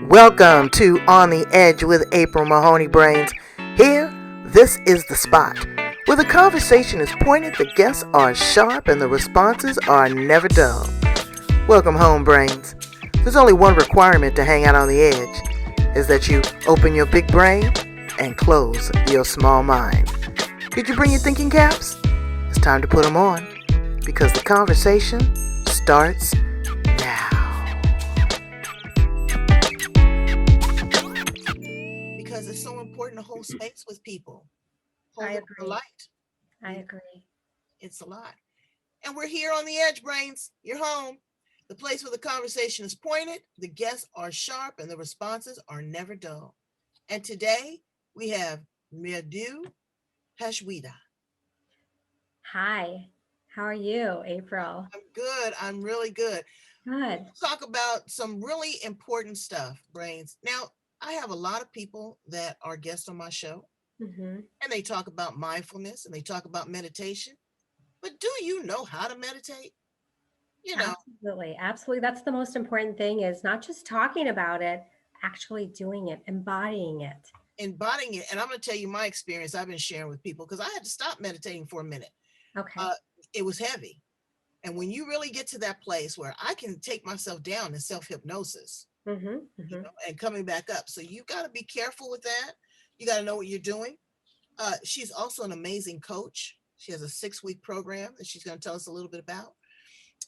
Welcome to On the Edge with April Mahoney Brains. Here, this is the spot where the conversation is pointed, the guests are sharp, and the responses are never dull. Welcome home, Brains. There's only one requirement to hang out on the edge, is that you open your big brain and close your small mind. Did you bring your thinking caps? It's time to put them on, because the conversation starts now. Because it's so important to hold space with people. Hold I it for agree. light. I agree. It's a lot. And we're here on the edge, Brains. You're home. The place where the conversation is pointed, the guests are sharp, and the responses are never dull. And today we have Mridu Pasrija. Hi. How are you, April? I'm good. I'm really good. Good. Talk about some really important stuff, Brains. Now, I have a lot of people that are guests on my show, hmm and they talk about mindfulness and they talk about meditation. But do you know how to meditate? You know, Absolutely. Absolutely. That's the most important thing is not just talking about it, actually doing it, embodying it. embodying it. And I'm going to tell you my experience I've been sharing with people because I had to stop meditating for a minute. Okay. Uh, it was heavy. And when you really get to that place where I can take myself down in self hypnosis, hmm hmm and coming back up. So you got to be careful with that. You got to know what you're doing. She's also an amazing coach. She has a 6-week program that she's going to tell us a little bit about.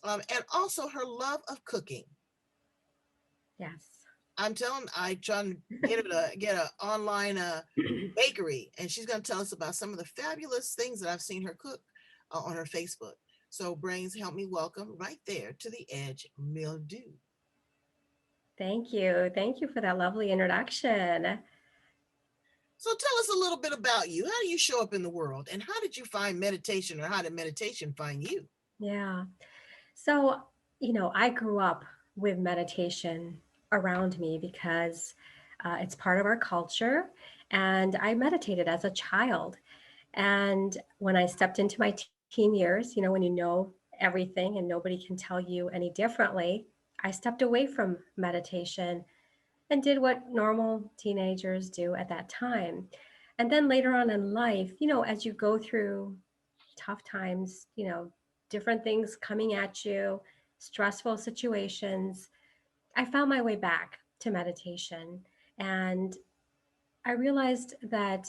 And also her love of cooking. Yes. I'm telling, I trying to get a online bakery, and she's going to tell us about some of the fabulous things that I've seen her cook on her Facebook. So, Brains, help me welcome right there to the edge, Mridu. Thank you. Thank you for that lovely introduction. So, tell us a little bit about you. How do you show up in the world, and how did you find meditation, or how did meditation find you? Yeah. So, I grew up with meditation around me because it's part of our culture. And I meditated as a child. And when I stepped into my teen years, when you know everything and nobody can tell you any differently, I stepped away from meditation and did what normal teenagers do at that time. And then later on in life, as you go through tough times, different things coming at you, stressful situations, I found my way back to meditation. And I realized that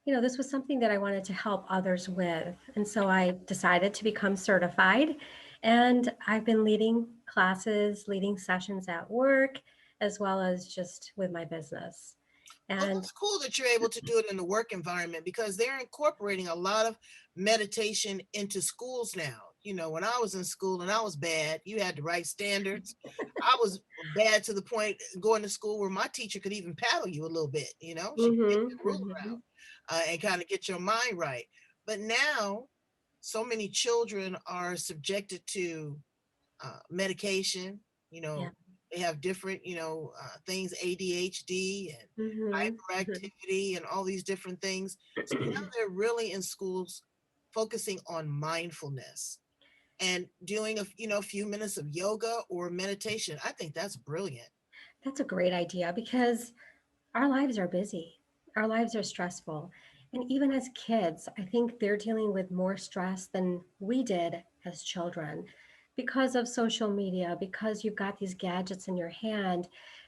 this was something that I wanted to help others with. And so I decided to become certified. And I've been leading classes, leading sessions at work, as well as just with my business. Well, And that's cool that you're able to do it in the work environment because they're incorporating a lot of meditation into schools now. When I was in school and I was bad, you had to write standards. I was bad to the point going to school where my teacher could even paddle you a little bit. She could get hmm the rule around and kind of get your mind right. But now, so many children are subjected to medication. You yeah. know, they have different, things, ADHD and hmm hmm hyperactivity and all these different things. So now they're really in schools focusing on mindfulness and doing a few minutes of yoga or meditation. I think that's brilliant. That's a great idea because our lives are busy, our lives are stressful. And even as kids, I think they're dealing with more stress than we did as children because of social media, because you've got these gadgets in your hand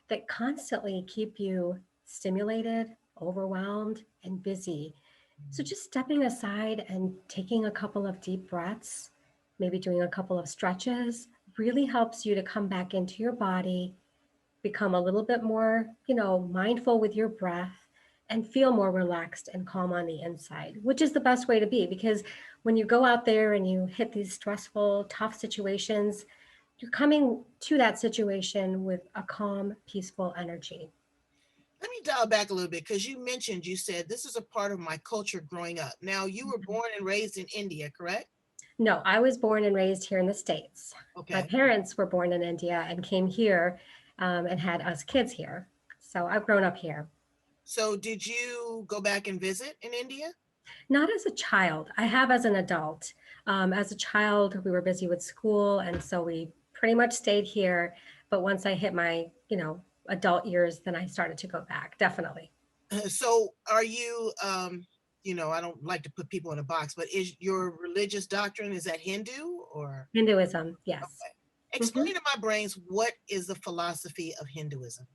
that constantly keep you stimulated, overwhelmed, and busy. So just stepping aside and taking a couple of deep breaths, maybe doing a couple of stretches, really helps you to come back into your body, become a little bit more, mindful with your breath and feel more relaxed and calm on the inside, which is the best way to be because when you go out there and you hit these stressful, tough situations, you're coming to that situation with a calm, peaceful energy. Let me dial back a little bit because you said this is a part of my culture growing up. Now, you were born and raised in India, correct? No, I was born and raised here in the States. My Okay. parents were born in India and came here and had us kids here. So I've grown up here. So, did you go back and visit in India? Not as a child. I have as an adult. As a child, we were busy with school, and so we pretty much stayed here. But once I hit my, adult years, then I started to go back. Definitely. So are you, I don't like to put people in a box, but is your religious doctrine, is that Hindu or? Hinduism, yes. Okay. Hmm. Explain to my brains, what is the philosophy of Hinduism?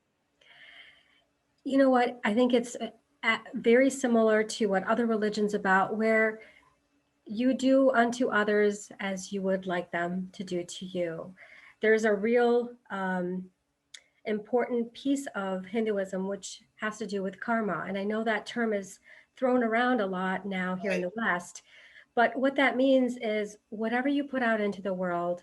You know what? I think it's very similar to what other religions about, where you do unto others as you would like them to do to you. There's a real important piece of Hinduism which has to do with karma. And I know that term is thrown around a lot now here in Right. the West. But what that means is whatever you put out into the world,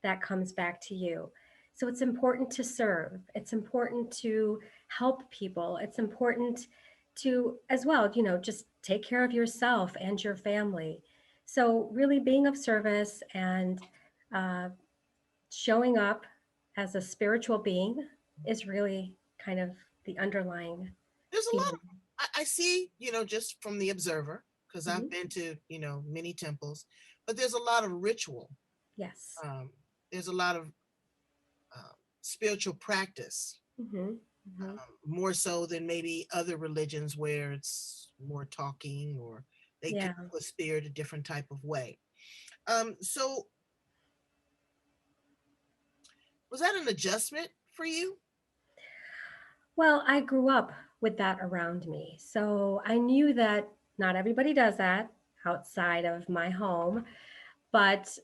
that comes back to you. So it's important to serve. It's important to help people. It's important to, as well, just take care of yourself and your family. So really being of service and uh, showing up as a spiritual being is really kind of the underlying There's a lot feeling. of, I see, just from the observer, because I've Mhm. been to, many temples, but there's a lot of ritual. Yes. Um, there's a lot of spiritual practice, Hmm. Hmm. more so than maybe other religions where it's more talking, or they Yeah. connect with spirit a different type of way. So was that an adjustment for you? Well, I grew up with that around me. So I knew that not everybody does that outside of my home. But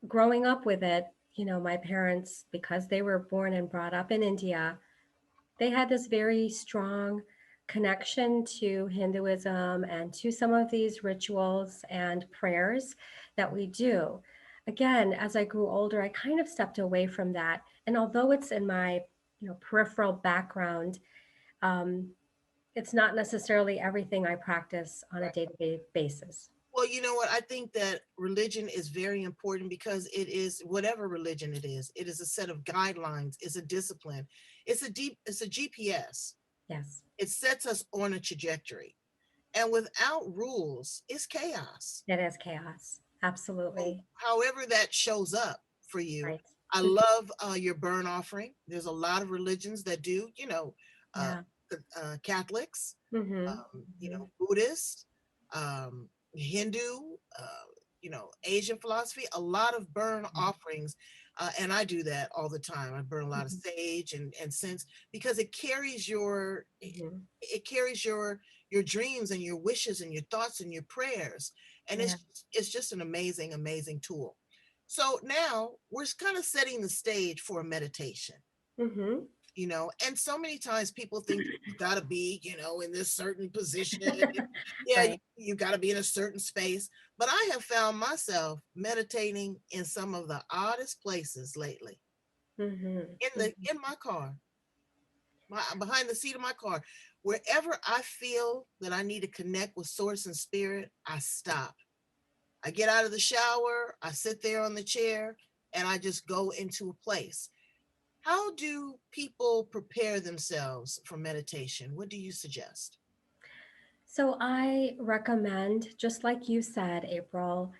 growing up with it, my parents, because they were born and brought up in India, they had this very strong connection to Hinduism and to some of these rituals and prayers that we do. Again, as I grew older, I kind of stepped away from that. And although it's in my, peripheral background, um, it's not necessarily everything I practice on a day-to-day basis. Well, you know what? I think that religion is very important, because it is, whatever religion it is a set of guidelines, it's a discipline, it's a GPS. Yes, It sets us on a trajectory. And without rules, it's chaos. it is chaos. So Absolutely. however that shows up for you, Right. I love your burn offering. There's a lot of religions that do, uh, Yeah. Catholics, Mm-hmm. Hmm. Buddhist, Hindu, Asian philosophy, a lot of burn offerings. And I do that all the time. I burn a lot of Hmm. sage and incense, because it carries your, Hmm. it carries your dreams and your wishes and your thoughts and your prayers. And Yeah. it's just an amazing, amazing tool. So now we're kind of setting the stage for a meditation, Hmm. and so many times people think you got to be, in this certain position. Yeah, Right. you got to be in a certain space. But I have found myself meditating in some of the oddest places lately. Hmm. In my car, behind the seat of my car, wherever I feel that I need to connect with source and spirit, I stop. I get out of the shower, I sit there on the chair, and I just go into a place. How do people prepare themselves for meditation? What do you suggest? So I recommend, just like you said, April,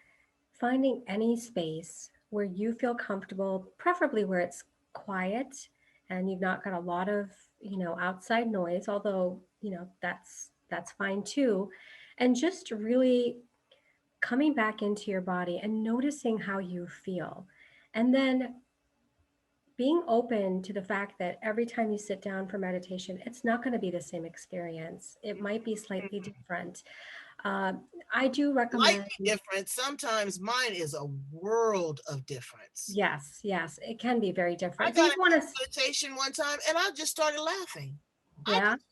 finding any space where you feel comfortable, preferably where it's quiet and you've not got a lot of, outside noise, although, that's fine too. And just really coming back into your body and noticing how you feel. And then being open to the fact that every time you sit down for meditation, it's not going to be the same experience. It might be slightly different. Uh, I do Might recommend, be different. Sometimes mine is a world of difference. yes, yes, it can be very I different. So got you want into to, meditation one time and I just started laughing. I yeah. just,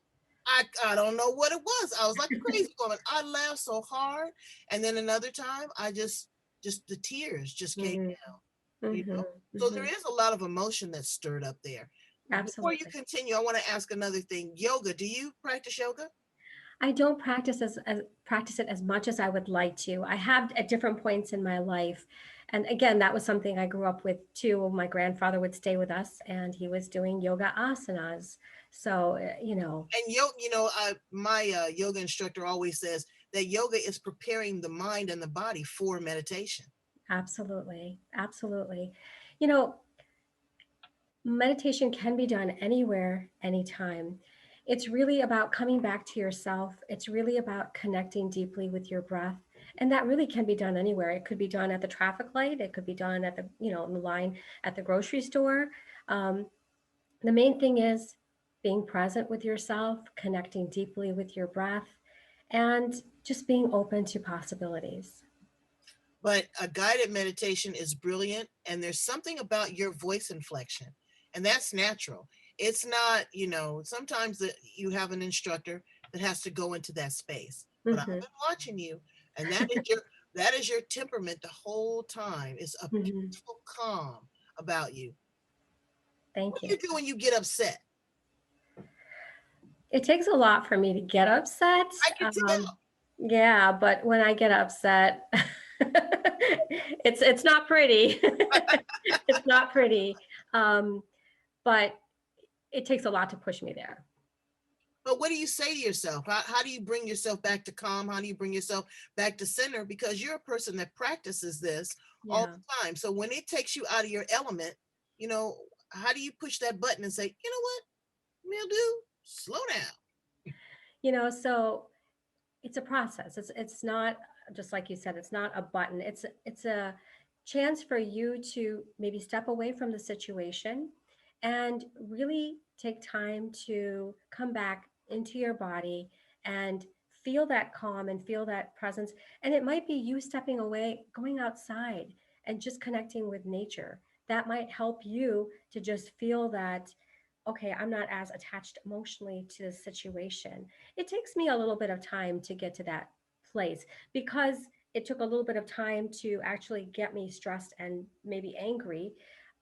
I don't know what it was. I was like a crazy woman. I laughed so hard. And then another time just the tears just came Hmm. down, you Hmm. know? So there Hmm. is a lot of emotion that's stirred up there. Before you Absolutely. continue, I want to ask another thing. Yoga, do you practice yoga? I don't practice it as much as I would like to. I have at different points in my life. And again, that was something I grew up with too. My grandfather would stay with us and he was doing yoga asanas. So, And my yoga instructor always says that yoga is preparing the mind and the body for meditation. absolutely. Absolutely. You know, Meditation can be done anywhere, anytime. It's really about coming back to yourself. It's really about connecting deeply with your breath. And that really can be done anywhere. It could be done at the traffic light. It could be done at the, in the line at the grocery store. Um, the main thing is being present with yourself, connecting deeply with your breath, and just being open to possibilities. But a guided meditation is brilliant, and there's something about your voice inflection, and that's natural. It's not, sometimes you have an instructor that has to go into that space. But I've Hmm. been watching you, and that is your temperament the whole time. It's a Hmm. peaceful calm about you. What Thank do you. you do when you get upset? It takes a lot for me to get upset. I can tell. Yeah, but when I get upset, it's not pretty. It's not pretty. Um, but it takes a lot to push me there. But what do you say to yourself? How do you bring yourself back to calm? How do you bring yourself back to center? Because you're a person that practices this all Yeah. the time. So when it takes you out of your element, you know, how do you push that button and say, you know what, Mildew, slow down? So it's a process. It's not just like you said, it's not a button. It's a chance for you to maybe step away from the situation and really take time to come back into your body and feel that calm and feel that presence. And it might be you stepping away, going outside and just connecting with nature. That might help you to just feel that, okay, I'm not as attached emotionally to the situation. It takes me a little bit of time to get to that place because it took a little bit of time to actually get me stressed and maybe angry.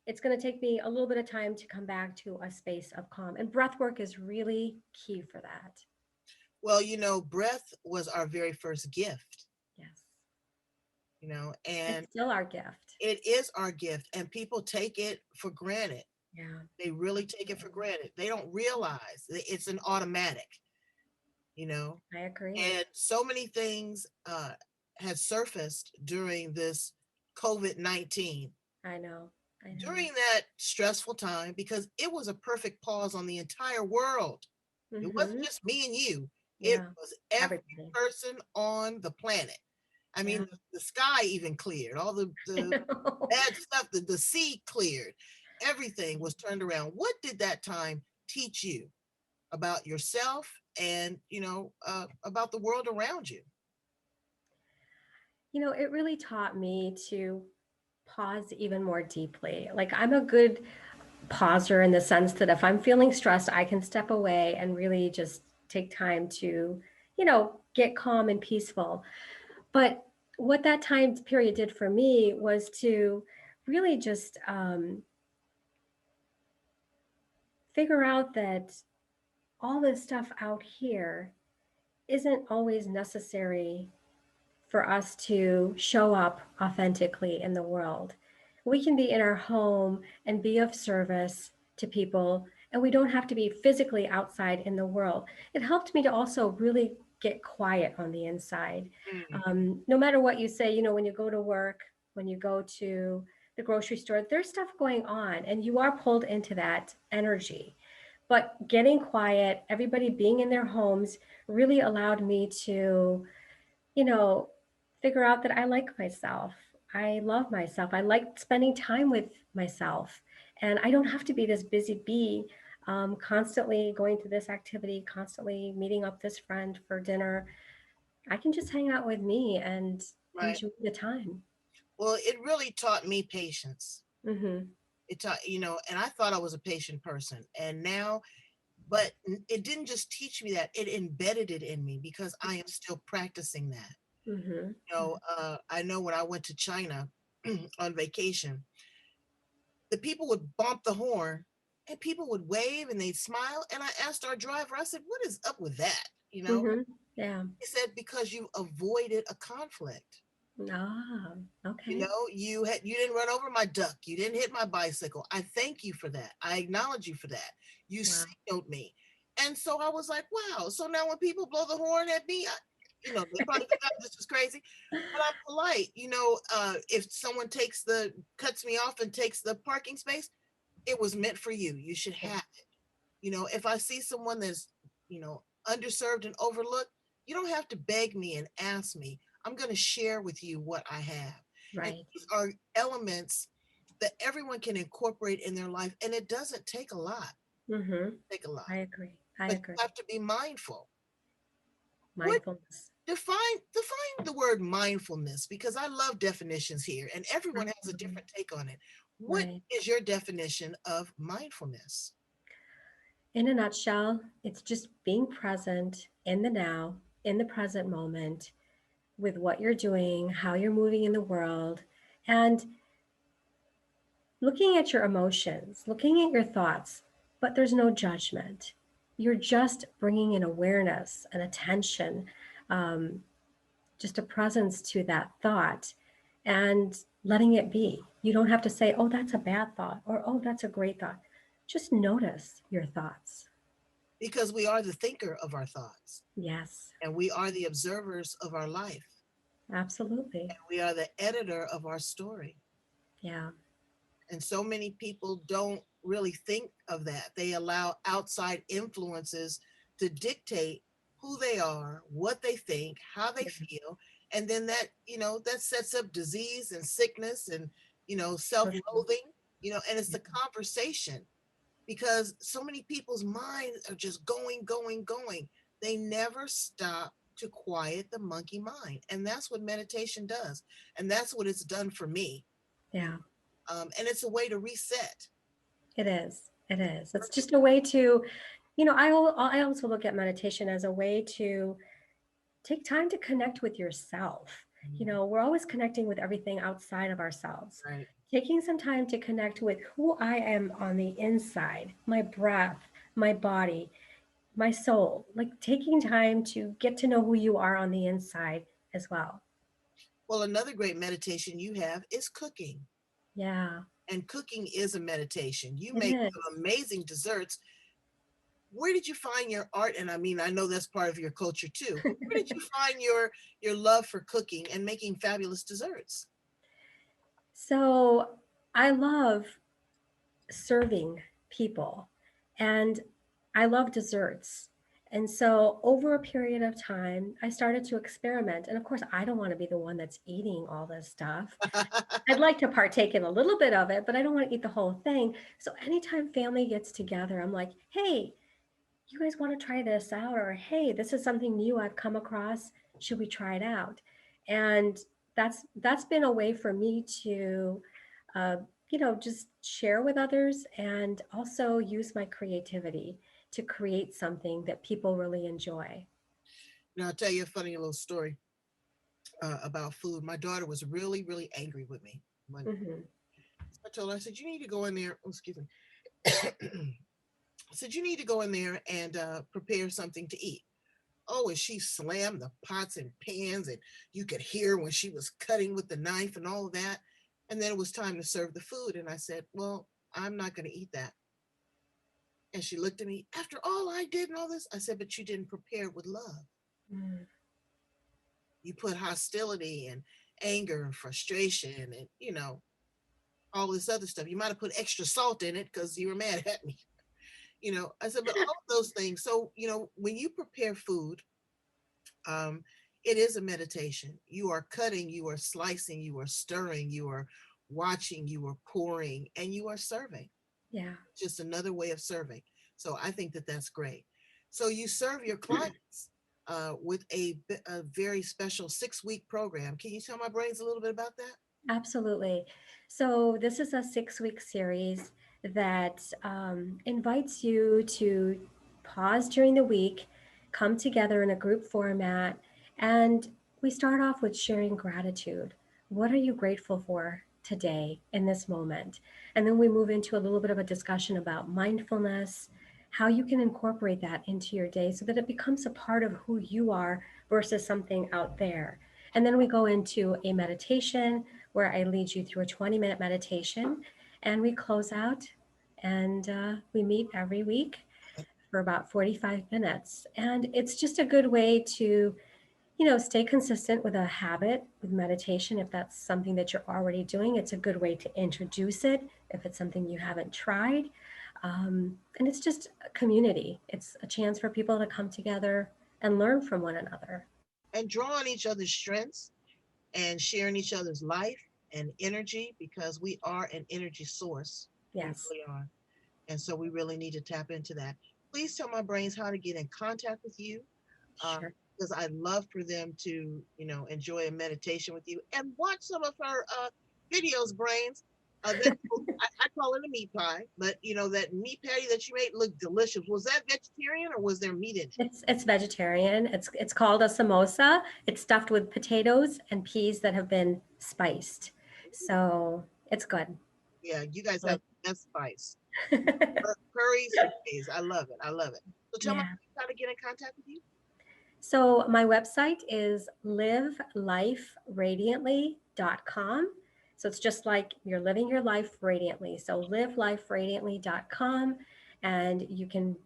It's going to take me a little bit of time to come back to a space of calm. And breath work is really key for that. Well, breath was our very first gift, Yes. and It's still our gift. it is our gift, and people take it for granted. Yeah. They really take it for granted. They don't realize that it's an automatic, you know. I agree. And so many things had surfaced during this COVID-19, I know. I know. during that stressful time, because it was a perfect pause on the entire world. It wasn't Mm-hmm. just me and you, it Yeah. was every Everybody. person on the planet. I mean, Yeah. the sky even cleared, all I the know. bad stuff, the sea cleared, everything was turned around. What did that time teach you about yourself and, about the world around you? It really taught me to pause even more deeply. Like I'm a good pauser in the sense that if I'm feeling stressed, I can step away and really just take time to, get calm and peaceful. But what that time period did for me was to really just figure out that all this stuff out here isn't always necessary for us to show up authentically in the world. We can be in our home and be of service to people, and we don't have to be physically outside in the world. It helped me to also really get quiet on the inside. Mm, No matter what you say, when you go to work, when you go to the grocery store, there's stuff going on, and you are pulled into that energy. But getting quiet, everybody being in their homes, really allowed me to you know, figure out that I like myself. I love myself. I like spending time with myself. And I don't have to be this busy bee, constantly going to this activity, constantly meeting up this friend for dinner. I can just hang out with me and right. enjoy the time. Well, it really taught me patience. Hmm. It taught, and I thought I was a patient person. And now, but it didn't just teach me that, it embedded it in me because I am still practicing that. Hmm. I know when I went to China on vacation, the people would bump the horn and people would wave and they'd smile. And I asked our driver, I said, what is up with that? Hmm. Yeah. He said, because you avoided a conflict. Ah, okay. You didn't run over my duck. You didn't hit my bicycle. I thank you for that. I acknowledge you for that. You Wow. signaled me. And so I was like, wow. So now when people blow the horn at me, they probably think this is crazy, but I'm polite. If someone cuts me off and takes the parking space, it was meant for you. You should Yeah. have it. If I see someone that's, underserved and overlooked, you don't have to beg me and ask me. I'm going to share with you what I have. And Right. these are elements that everyone can incorporate in their life. And it doesn't take a lot. Mm-hmm. Take a lot. I agree. I But you agree. have to be mindful. What Mindfulness. define the word mindfulness, because I love definitions here and everyone has a Absolutely. different take on it. What Right. is your definition of mindfulness? In a nutshell, it's just being present in the now, in the present moment, with what you're doing, how you're moving in the world, and looking at your emotions, looking at your thoughts, but there's no judgment. You're just bringing in awareness and attention, um, just a presence to that thought and letting it be. You don't have to say, oh, that's a bad thought or oh, that's a great thought. Just notice your thoughts. Because we are the thinker of our thoughts Yes, and we are the observers of our life. absolutely. We are the editor of our story. Yeah, And so many people don't really think of that. They allow outside influences to dictate who they are, what they think, how they yeah, feel. And then that sets up disease and sickness and, so true. self-loathing, and it's the conversation because so many people's minds are just going, going, going. They never stop to quiet the monkey mind. And that's what meditation does. And that's what it's done for me. You Yeah, and it's a way to reset. it is. It is. It's just a way to, I also look at meditation as a way to take time to connect with yourself. We're always connecting with everything outside of ourselves. Right. Taking some time to connect with who I am on the inside, my breath, my body, my soul, like taking time to get to know who you are on the inside as well. Well, another great meditation you have is cooking. Yeah, And cooking is a meditation. You it make is. some amazing desserts. Where did you find your art? And I mean, I know that's part of your culture too. Where did you find your love for cooking and making fabulous desserts? So I love serving people and I love desserts. And so over a period of time, I started to experiment. And of course, I don't want to be the one that's eating all this stuff. I'd like to partake in a little bit of it, but I don't want to eat the whole thing. So anytime family gets together, I'm like, hey, you guys want to try this out? Or hey, this is something new I've come across. Should we try it out? And that's been a way for me to uh, just share with others and also use my creativity to create something that people really enjoy. Now, I'll tell you a funny little story about food. My daughter was really, really angry with me one day. Hmm. I told her, I said, you need to go in there. Oh, excuse me. I said, you need to go in there and prepare something to eat. Oh, and she slammed the pots and pans, and you could hear when she was cutting with the knife and all of that. And then it was time to serve the food. And I said, well, I'm not going to eat that. And she looked at me, after all I did and all this, I said, but you didn't prepare with love. Mm, You put hostility and anger and frustration and, all this other stuff. You might have put extra salt in it because you were mad at me. I said, but all of those things. So, when you prepare food, um, it is a meditation. You are cutting, you are slicing, you are stirring, you are watching, you are pouring, and you are serving. yeah. Just another way of serving. So I think that that's great. So you serve your clients with a very special 6-week program. Can you tell my brains a little bit about that? Absolutely. So, this is a 6 week series that invites you to pause during the week, come together in a group format, and we start off with sharing gratitude. What are you grateful for today in this moment? And then we move into a little bit of a discussion about mindfulness, how you can incorporate that into your day so that it becomes a part of who you are versus something out there. And then we go into a meditation where I lead you through a 20-minute meditation and we close out and we meet every week for about 45 minutes. And it's just a good way to, stay consistent with a habit with meditation. If that's something that you're already doing, it's a good way to introduce it if it's something you haven't tried. And it's just a community. It's a chance for people to come together and learn from one another. And draw on each other's strengths and sharing each other's life and energy, because we are an energy source. We Yes, really are. And so we really need to tap into that. Please tell my brains how to get in contact with you, sure. because I'd love for them to, enjoy a meditation with you and watch some of her videos, brains. I call it a meat pie, but that meat patty that you made looked delicious. Was that vegetarian or was there meat in it? It's vegetarian. It's called a samosa. It's stuffed with potatoes and peas that have been spiced. So it's good. Yeah, you guys have Like, the best spice. Curries for days. I love it. I love it. So tell me yeah. how to get in contact with you. So my website is liveliferadiantly.com. So it's just like you're living your life radiantly. So liveliferadiantly.com, and you can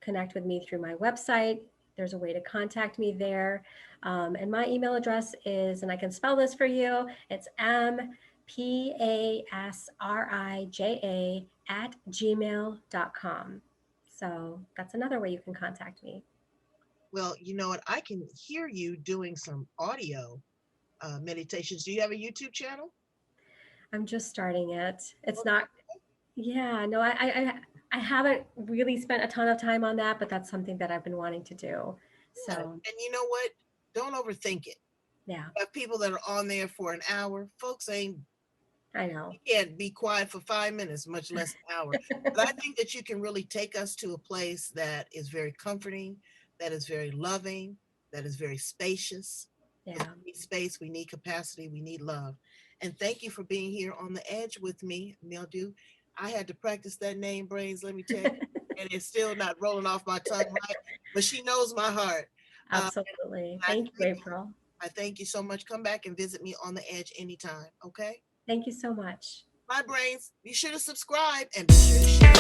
connect with me through my website. There's a way to contact me there. And my email address is, and I can spell this for you, it's mpasrija@gmail.com. So that's another way you can contact me. Well, you know what? I can hear you doing some audio meditations. Do you have a YouTube channel? I'm just starting it. It's Okay. not, yeah, no, I haven't really spent a ton of time on that, but that's something that I've been wanting to do. Yeah. So, And you know what? Don't overthink it. yeah, You have people that are on there for an hour. Folks ain't I know. can't be quiet for 5 minutes, much less an hour. But I think that you can really take us to a place that is very comforting, that is very loving, that is very spacious. Because Yeah. we need space, we need capacity, we need love. And thank you for being here on the edge with me, Mridu. I had to practice that name, Brains, let me tell you, and it's still not rolling off my tongue right, but she knows my heart. Absolutely. I Thank you, thank you. April. I thank you so much. Come back and visit me on the edge anytime, okay? Thank you so much. My brains, be sure to subscribe and be sure to share.